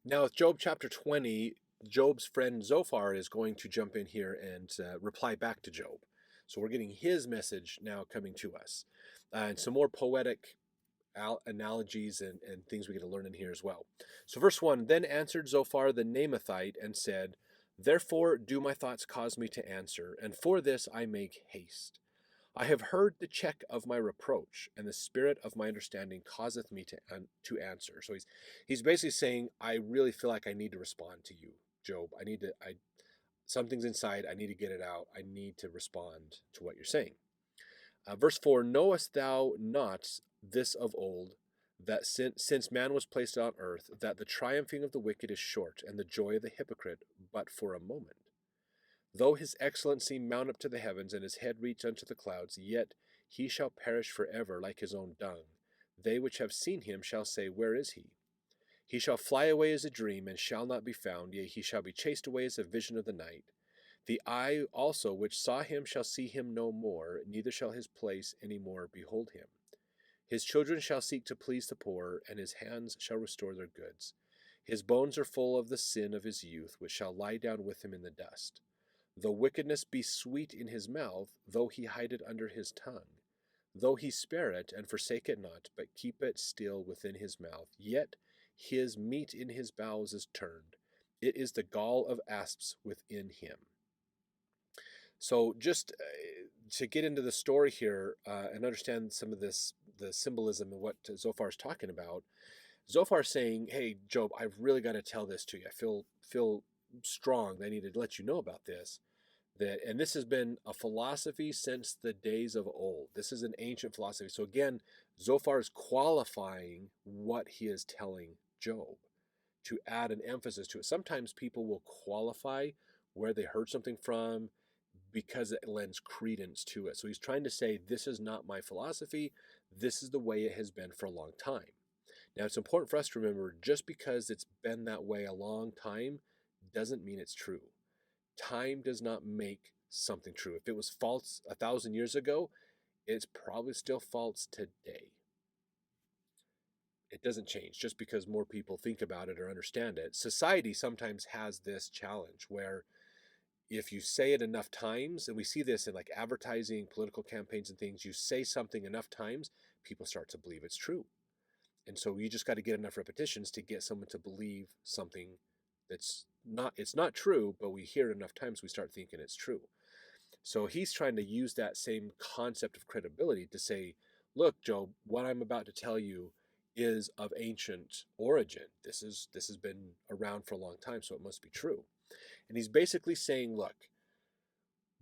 Now, with Job chapter 20, Job's friend Zophar is going to jump in here and reply back to Job. So we're getting his message now coming to us. And some more poetic analogies and things we get to learn in here as well. So, verse 1, then answered Zophar the Naamathite and said, therefore do my thoughts cause me to answer, and for this I make haste. I have heard the check of my reproach, and the spirit of my understanding causeth me to answer. So he's basically saying, I really feel like I need to respond to you, Job. Something's inside. I need to get it out. I need to respond to what you're saying. Verse 4, knowest thou not this of old, that since man was placed on earth, that the triumphing of the wicked is short, and the joy of the hypocrite but for a moment? Though his excellency mount up to the heavens, and his head reach unto the clouds, yet he shall perish for ever like his own dung. They which have seen him shall say, where is he? He shall fly away as a dream, and shall not be found, yea, he shall be chased away as a vision of the night. The eye also which saw him shall see him no more, neither shall his place any more behold him. His children shall seek to please the poor, and his hands shall restore their goods. His bones are full of the sin of his youth, which shall lie down with him in the dust. Though wickedness be sweet in his mouth, though he hide it under his tongue, though he spare it and forsake it not, but keep it still within his mouth, yet his meat in his bowels is turned. It is the gall of asps within him. So just to get into the story here and understand some of the symbolism of what Zophar is talking about, Zophar is saying, hey, Job, I've really got to tell this to you. I feel strong. I need to let you know about this. And this has been a philosophy since the days of old. This is an ancient philosophy. So again, Zophar is qualifying what he is telling Job to add an emphasis to it. Sometimes people will qualify where they heard something from because it lends credence to it. So he's trying to say, this is not my philosophy. This is the way it has been for a long time. Now, it's important for us to remember, just because it's been that way a long time doesn't mean it's true. Time does not make something true. If it was false 1,000 years ago, it's probably still false today. It doesn't change just because more people think about it or understand it. Society sometimes has this challenge where if you say it enough times, and we see this in like advertising, political campaigns and things, you say something enough times, people start to believe it's true. And so you just got to get enough repetitions to get someone to believe something it's not true, but we hear it enough times, we start thinking it's true. So he's trying to use that same concept of credibility to say, look, Job, what I'm about to tell you is of ancient origin. This has been around for a long time, so it must be true. And he's basically saying, look,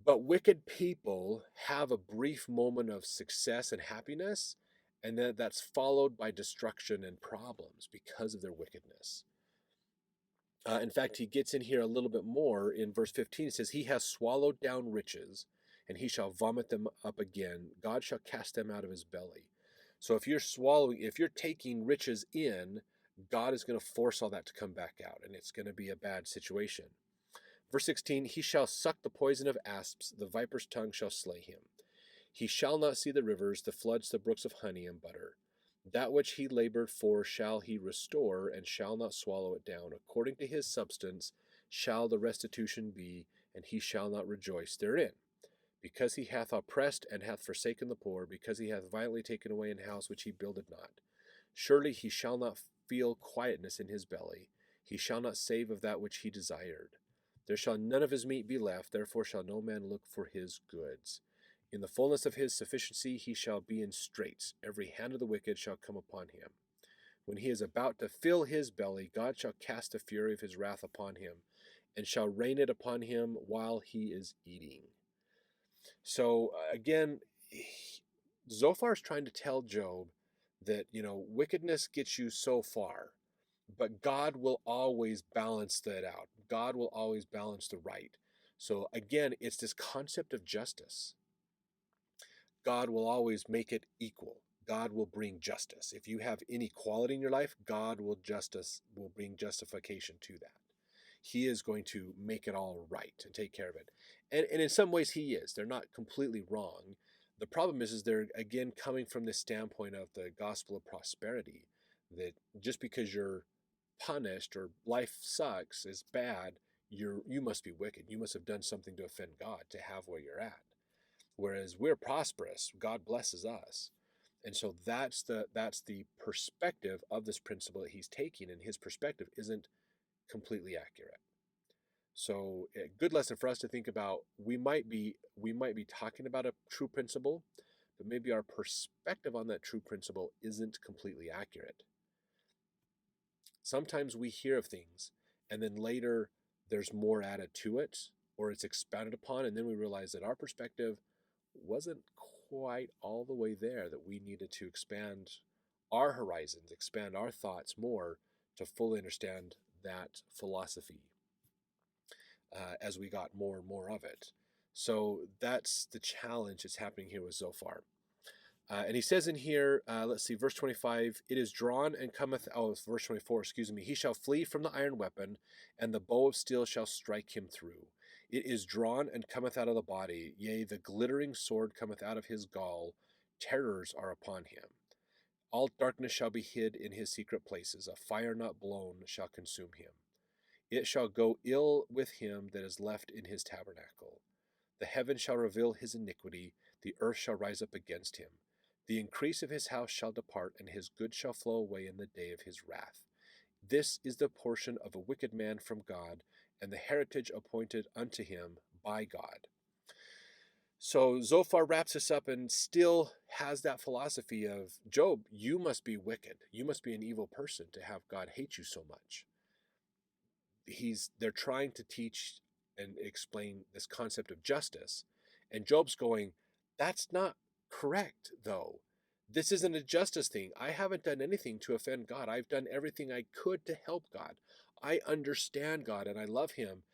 but wicked people have a brief moment of success and happiness, and then that's followed by destruction and problems because of their wickedness. In fact, he gets in here a little bit more in verse 15. It says, he has swallowed down riches, and he shall vomit them up again. God shall cast them out of his belly. So if you're taking riches in, God is going to force all that to come back out, and it's going to be a bad situation. Verse 16, he shall suck the poison of asps, the viper's tongue shall slay him. He shall not see the rivers, the floods, the brooks of honey and butter. That which he labored for shall he restore, and shall not swallow it down. According to his substance shall the restitution be, and he shall not rejoice therein. Because he hath oppressed and hath forsaken the poor, because he hath violently taken away an house which he builded not. Surely he shall not feel quietness in his belly. He shall not save of that which he desired. There shall none of his meat be left, therefore shall no man look for his goods. In the fullness of his sufficiency he shall be in straits. Every hand of the wicked shall come upon him. When he is about to fill his belly, God shall cast the fury of his wrath upon him, and shall rain it upon him while he is eating. So again, Zophar is trying to tell Job that, wickedness gets you so far, but God will always balance that out. God will always balance the right. So again, it's this concept of justice. God will always make it equal. God will bring justice. If you have inequality in your life, God will bring justification to that. He is going to make it all right and take care of it. And in some ways he is. They're not completely wrong. The problem is they're, again, coming from this standpoint of the gospel of prosperity, that just because you're punished or life sucks, is bad, you must be wicked. You must have done something to offend God to have where you're at. Whereas we're prosperous, God blesses us. And so that's the perspective of this principle that he's taking, and his perspective isn't completely accurate. So a good lesson for us to think about, we might be talking about a true principle, but maybe our perspective on that true principle isn't completely accurate. Sometimes we hear of things and then later there's more added to it, or it's expounded upon, and then we realize that our perspective wasn't quite all the way there, that we needed to expand our horizons, expand our thoughts more to fully understand that philosophy as we got more and more of it. So that's the challenge that's happening here with Zophar. And he says in here, let's see, verse 25, it is drawn and cometh, verse 24, excuse me, he shall flee from the iron weapon, and the bow of steel shall strike him through. It is drawn and cometh out of the body, yea, the glittering sword cometh out of his gall, terrors are upon him. All darkness shall be hid in his secret places, a fire not blown shall consume him. It shall go ill with him that is left in his tabernacle. The heaven shall reveal his iniquity, the earth shall rise up against him. The increase of his house shall depart, and his good shall flow away in the day of his wrath. This is the portion of a wicked man from God, and the heritage appointed unto him by God. So Zophar wraps this up and still has that philosophy of, Job, you must be wicked. You must be an evil person to have God hate you so much. They're trying to teach and explain this concept of justice. And Job's going, that's not correct, though. This isn't a justice thing. I haven't done anything to offend God. I've done everything I could to help God. I understand God and I love him.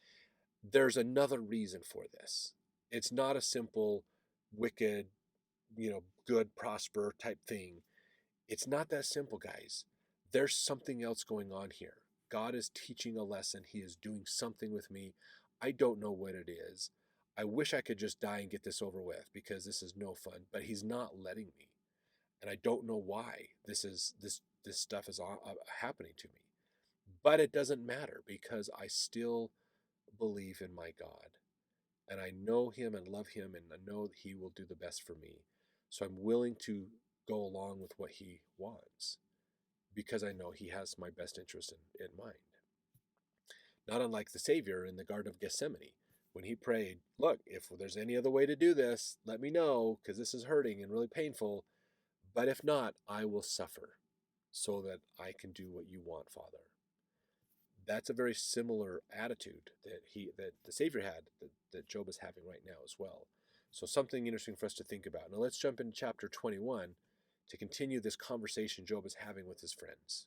There's another reason for this. It's not a simple, wicked, good, prosper type thing. It's not that simple, guys. There's something else going on here. God is teaching a lesson. He is doing something with me. I don't know what it is. I wish I could just die and get this over with, because this is no fun, but he's not letting me. And I don't know why this stuff is happening to me. But it doesn't matter, because I still believe in my God. And I know him and love him, and I know that he will do the best for me. So I'm willing to go along with what he wants, because I know he has my best interest in mind. Not unlike the Savior in the Garden of Gethsemane, when he prayed, look, if there's any other way to do this, let me know, because this is hurting and really painful. But if not, I will suffer so that I can do what you want, Father. That's a very similar attitude that the Savior had, that Job is having right now as well. So something interesting for us to think about. Now let's jump into chapter 21 to continue this conversation Job is having with his friends.